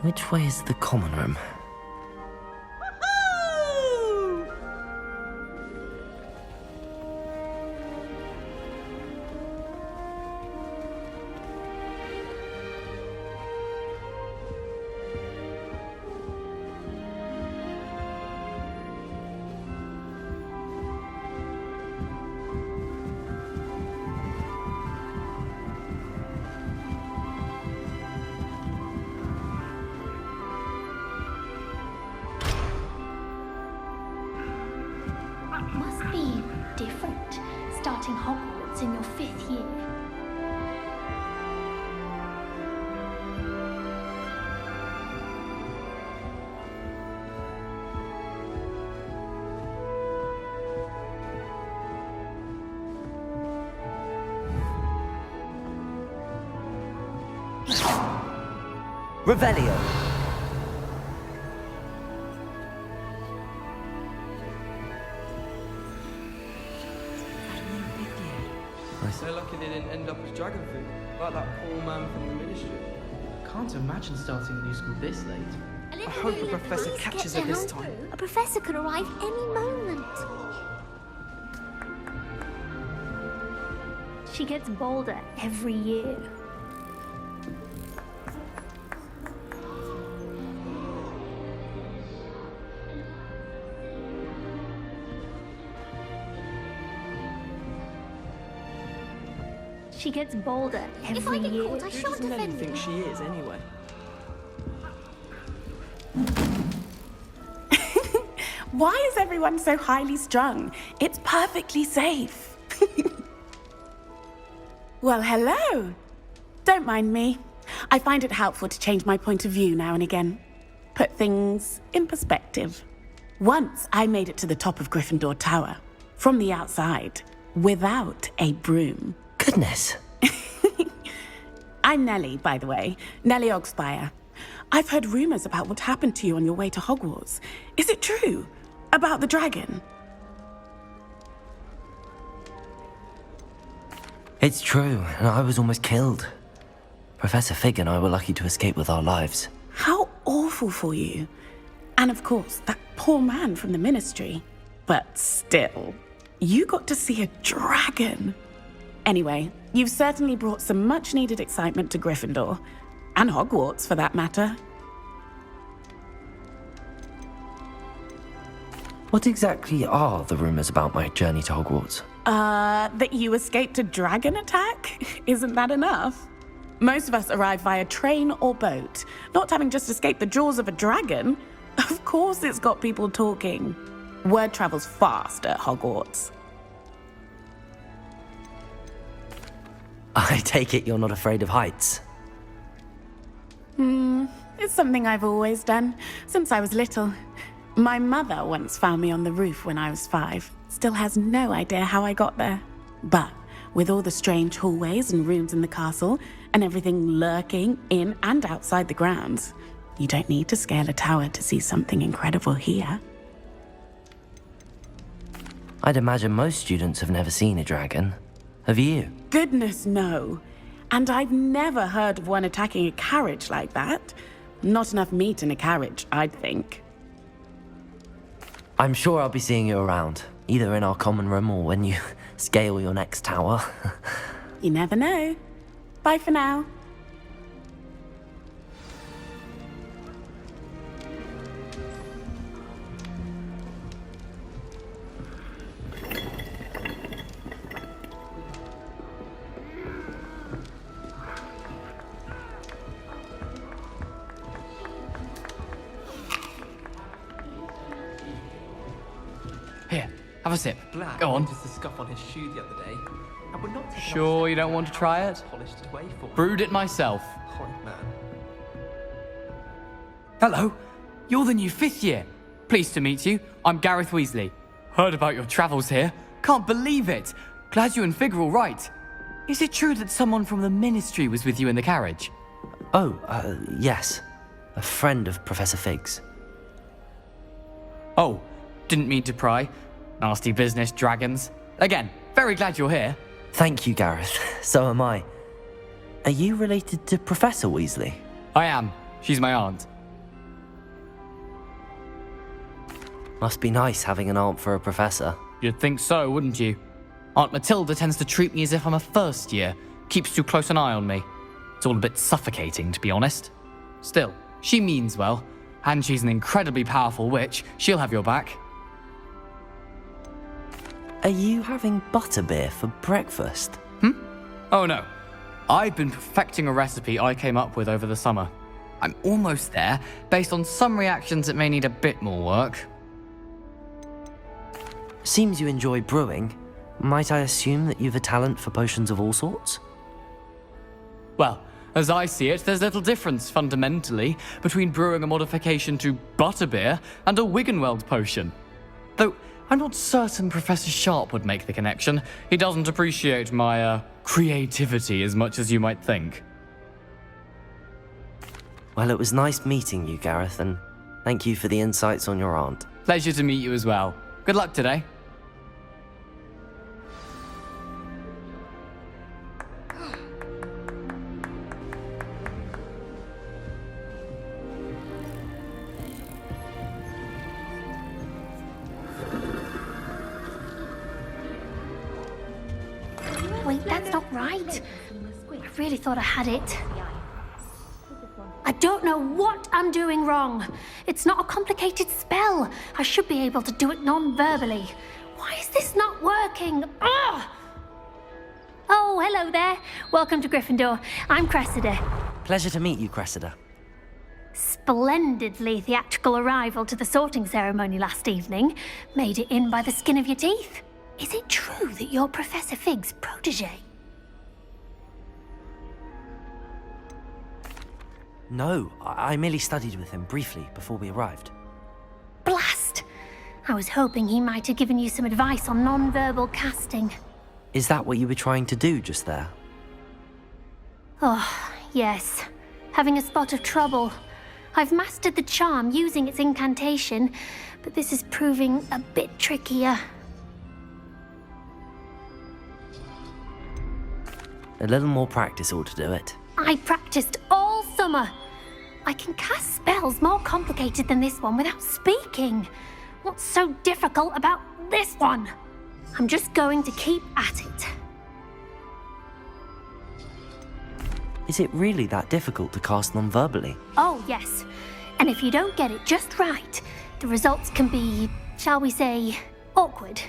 Which way is the common room? Must be different, starting Hogwarts in your 5th year. Revelio. So lucky they didn't end up as dragon food, like that poor man from the ministry. Can't imagine starting a new school this late. I hope the professor catches her this time. A professor could arrive any moment. She gets bolder every year. She gets bolder every year. Who does Nelly think she is, anyway? Why is everyone so highly strung? It's perfectly safe. Well, hello. Don't mind me. I find it helpful to change my point of view now and again. Put things in perspective. Once I made it to the top of Gryffindor Tower, from the outside, without a broom. Goodness. I'm Nellie, by the way. Nellie Ogspire. I've heard rumors about what happened to you on your way to Hogwarts. Is it true? About the dragon? It's true, and I was almost killed. Professor Fig and I were lucky to escape with our lives. How awful for you. And of course, that poor man from the ministry. But still, you got to see a dragon. Anyway, you've certainly brought some much-needed excitement to Gryffindor. And Hogwarts, for that matter. What exactly are the rumors about my journey to Hogwarts? That you escaped a dragon attack? Isn't that enough? Most of us arrive via train or boat, not having just escaped the jaws of a dragon. Of course it's got people talking. Word travels fast at Hogwarts. I take it you're not afraid of heights? It's something I've always done, since I was little. My mother once found me on the roof when I was 5. Still has no idea how I got there. But with all the strange hallways and rooms in the castle, and everything lurking in and outside the grounds, you don't need to scale a tower to see something incredible here. I'd imagine most students have never seen a dragon. Have you? Goodness, no. And I've never heard of one attacking a carriage like that. Not enough meat in a carriage, I'd think. I'm sure I'll be seeing you around, either in our common room or when you scale your next tower. You never know. Bye for now. Here, have a sip. Black Go on. noticed the scuff on his shoe the other day. I would not take Sure you don't want to try it? polished his way for. Brewed it myself. Horrid man. Hello, you're the new 5th year. Pleased to meet you. I'm Gareth Weasley. Heard about your travels here. Can't believe it. Glad you and Fig are all right. Is it true that someone from the ministry was with you in the carriage? Oh, yes. A friend of Professor Fig's. Oh, didn't mean to pry. Nasty business, dragons. Again, very glad you're here. Thank you, Gareth. So am I. Are you related to Professor Weasley? I am. She's my aunt. Must be nice having an aunt for a professor. You'd think so, wouldn't you? Aunt Matilda tends to treat me as if I'm a first year, keeps too close an eye on me. It's all a bit suffocating, to be honest. Still, she means well, and she's an incredibly powerful witch. She'll have your back. Are you having butterbeer for breakfast? Oh no. I've been perfecting a recipe I came up with over the summer. I'm almost there, based on some reactions that may need a bit more work. Seems you enjoy brewing. Might I assume that you've a talent for potions of all sorts? Well, as I see it, there's little difference, fundamentally, between brewing a modification to butterbeer and a Wiggenweld potion. Though, I'm not certain Professor Sharp would make the connection. He doesn't appreciate my, creativity as much as you might think. Well, it was nice meeting you, Gareth, and thank you for the insights on your aunt. Pleasure to meet you as well. Good luck today. Wait, that's not right. I really thought I had it. I don't know what I'm doing wrong. It's not a complicated spell. I should be able to do it non-verbally. Why is this not working? Ugh! Oh, hello there. Welcome to Gryffindor. I'm Cressida. Pleasure to meet you, Cressida. Splendidly theatrical arrival to the sorting ceremony last evening. Made it in by the skin of your teeth. Is it true that you're Professor Fig's protege? No, I merely studied with him briefly before we arrived. Blast! I was hoping he might have given you some advice on non-verbal casting. Is that what you were trying to do just there? Oh, yes. Having a spot of trouble. I've mastered the charm using its incantation, but this is proving a bit trickier. A little more practice ought to do it. I practiced all summer. I can cast spells more complicated than this one without speaking. What's so difficult about this one? I'm just going to keep at it. Is it really that difficult to cast non-verbally? Oh, yes. And if you don't get it just right, the results can be, shall we say, awkward.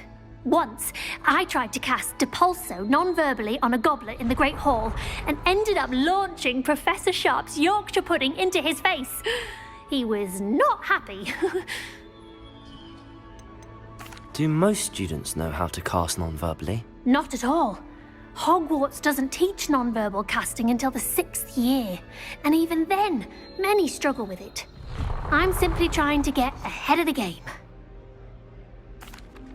Once, I tried to cast Depulso non-verbally on a goblet in the Great Hall and ended up launching Professor Sharp's Yorkshire pudding into his face. He was not happy. Do most students know how to cast non-verbally? Not at all. Hogwarts doesn't teach non-verbal casting until the 6th year, and even then, many struggle with it. I'm simply trying to get ahead of the game.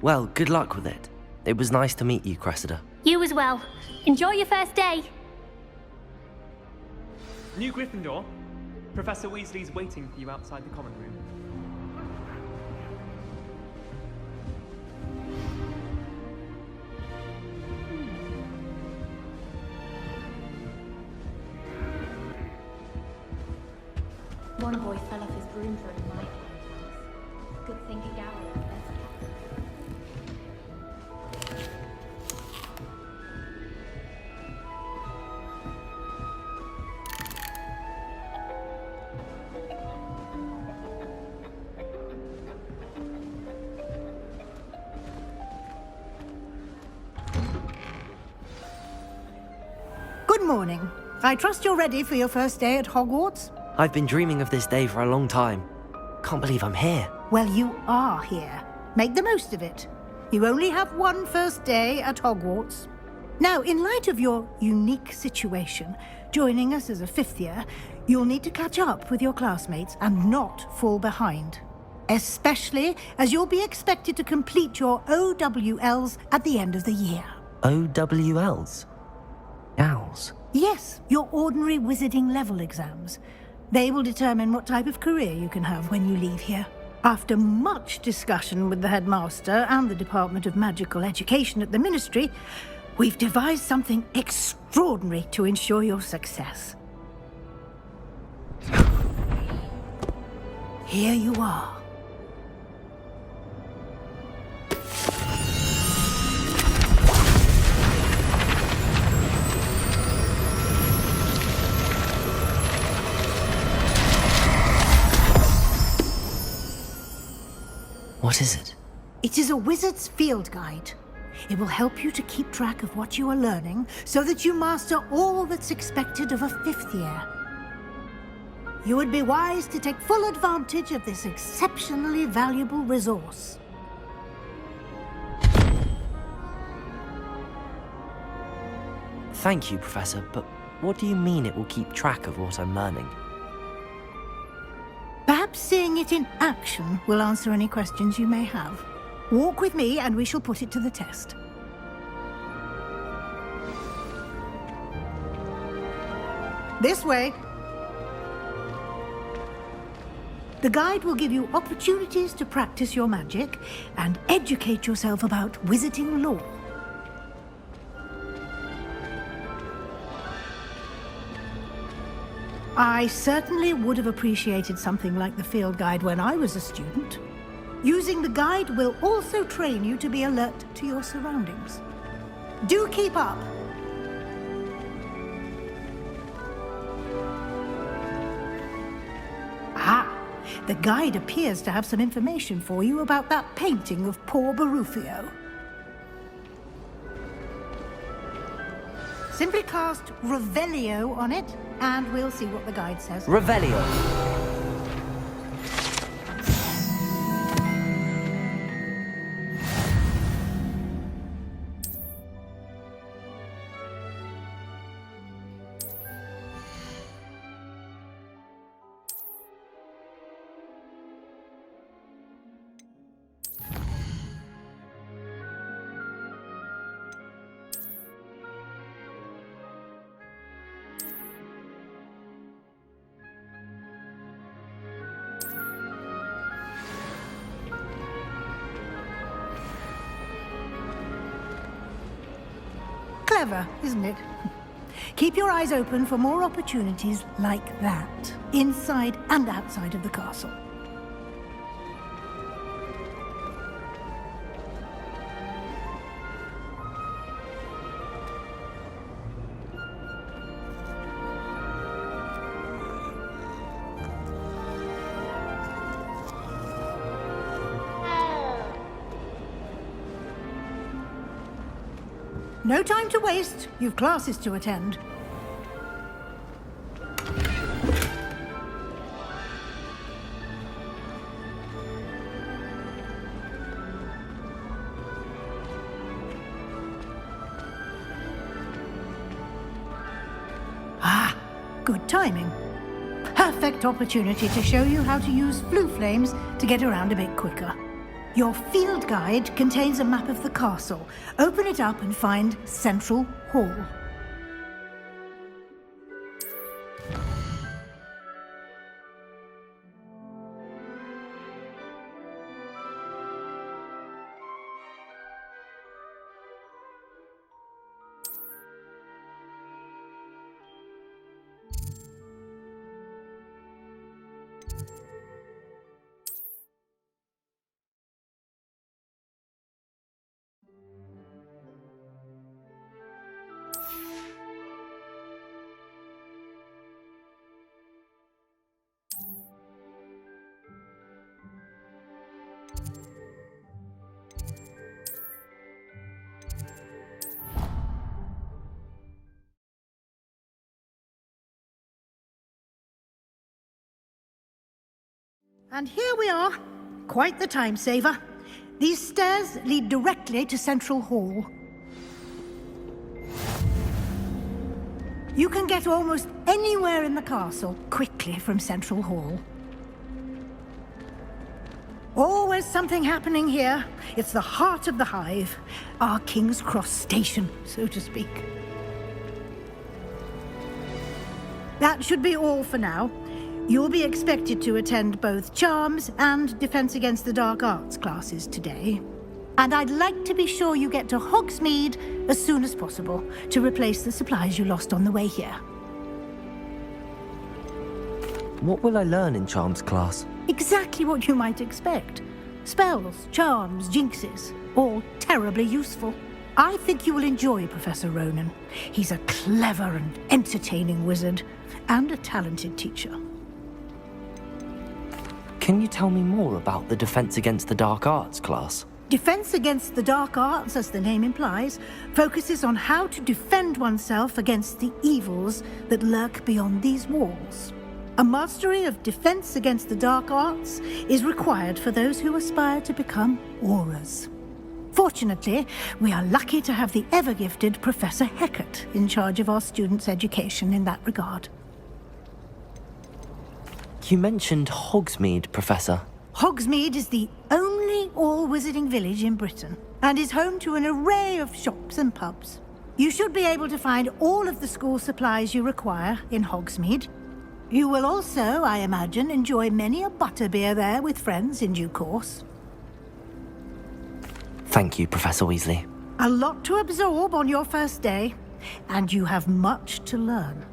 Well, good luck with it. It was nice to meet you, Cressida. You as well. Enjoy your first day. New Gryffindor, Professor Weasley's waiting for you outside the common room. One boy fell off his broom throwing my Good thing a Gary was best kept. Good morning. I trust you're ready for your first day at Hogwarts? I've been dreaming of this day for a long time. Can't believe I'm here. Well, you are here. Make the most of it. You only have one first day at Hogwarts. Now, in light of your unique situation, joining us as a 5th year, you'll need to catch up with your classmates and not fall behind. Especially as you'll be expected to complete your OWLs at the end of the year. OWLs? Owls? Yes, your ordinary wizarding level exams. They will determine what type of career you can have when you leave here. After much discussion with the headmaster and the Department of Magical Education at the Ministry, we've devised something extraordinary to ensure your success. Here you are. What is it? It is a wizard's field guide. It will help you to keep track of what you are learning so that you master all that's expected of a 5th year. You would be wise to take full advantage of this exceptionally valuable resource. Thank you, Professor, but what do you mean it will keep track of what I'm learning? Perhaps seeing it in action will answer any questions you may have. Walk with me and we shall put it to the test. This way. The guide will give you opportunities to practice your magic and educate yourself about wizarding lore. I certainly would have appreciated something like the field guide when I was a student. Using the guide will also train you to be alert to your surroundings. Do keep up! Ah, the guide appears to have some information for you about that painting of poor Barufio. Simply cast Revelio on it, and we'll see what the guide says. Revelio. Clever, isn't it? Keep your eyes open for more opportunities like that, inside and outside of the castle. No time to waste. You've classes to attend. Ah, good timing. Perfect opportunity to show you how to use flue flames to get around a bit quicker. Your field guide contains a map of the castle. Open it up and find Central Hall. And here we are. Quite the time saver. These stairs lead directly to Central Hall. You can get almost anywhere in the castle quickly from Central Hall. Always something happening here. It's the heart of the hive. Our King's Cross station, so to speak. That should be all for now. You'll be expected to attend both Charms and Defense Against the Dark Arts classes today. And I'd like to be sure you get to Hogsmeade as soon as possible to replace the supplies you lost on the way here. What will I learn in Charms class? Exactly what you might expect. Spells, charms, jinxes, all terribly useful. I think you will enjoy Professor Ronan. He's a clever and entertaining wizard, and a talented teacher. Can you tell me more about the Defense Against the Dark Arts class? Defense Against the Dark Arts, as the name implies, focuses on how to defend oneself against the evils that lurk beyond these walls. A mastery of Defense Against the Dark Arts is required for those who aspire to become Aurors. Fortunately, we are lucky to have the ever-gifted Professor Heckert in charge of our students' education in that regard. You mentioned Hogsmeade, Professor. Hogsmeade is the only all-wizarding village in Britain and is home to an array of shops and pubs. You should be able to find all of the school supplies you require in Hogsmeade. You will also, I imagine, enjoy many a butterbeer there with friends in due course. Thank you, Professor Weasley. A lot to absorb on your first day, and you have much to learn.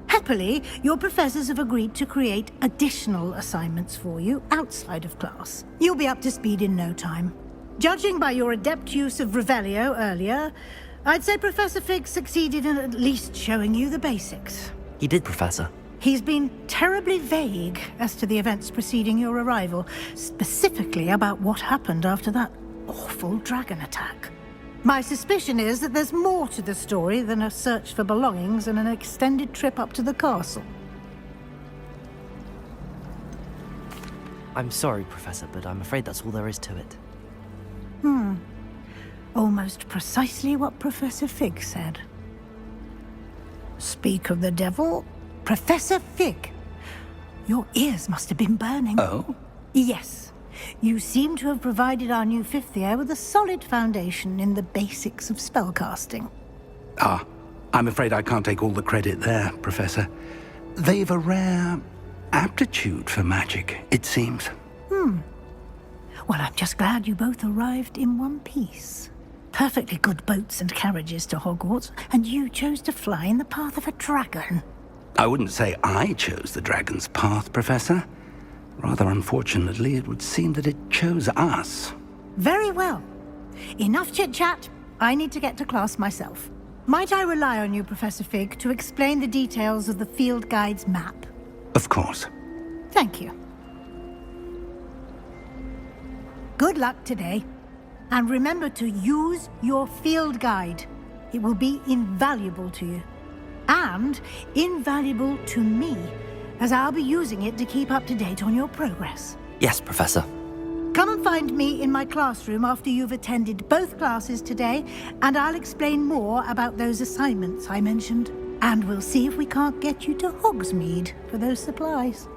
Happily, your professors have agreed to create additional assignments for you outside of class. You'll be up to speed in no time. Judging by your adept use of Revelio earlier, I'd say Professor Fig succeeded in at least showing you the basics. He did, Professor. He's been terribly vague as to the events preceding your arrival, specifically about what happened after that awful dragon attack. My suspicion is that there's more to the story than a search for belongings and an extended trip up to the castle. I'm sorry, Professor, but I'm afraid that's all there is to it. Almost precisely what Professor Fig said. Speak of the devil, Professor Fig. Your ears must have been burning. Oh? Yes. You seem to have provided our new fifth year with a solid foundation in the basics of spellcasting. Ah, I'm afraid I can't take all the credit there, Professor. They've a rare aptitude for magic, it seems. Well, I'm just glad you both arrived in one piece. Perfectly good boats and carriages to Hogwarts, and you chose to fly in the path of a dragon. I wouldn't say I chose the dragon's path, Professor. Rather unfortunately, it would seem that it chose us. Very well. Enough chit-chat. I need to get to class myself. Might I rely on you, Professor Fig, to explain the details of the field guide's map? Of course. Thank you. Good luck today. And remember to use your field guide. It will be invaluable to you. And invaluable to me, as I'll be using it to keep up to date on your progress. Yes, Professor. Come and find me in my classroom after you've attended both classes today, and I'll explain more about those assignments I mentioned. And we'll see if we can't get you to Hogsmeade for those supplies.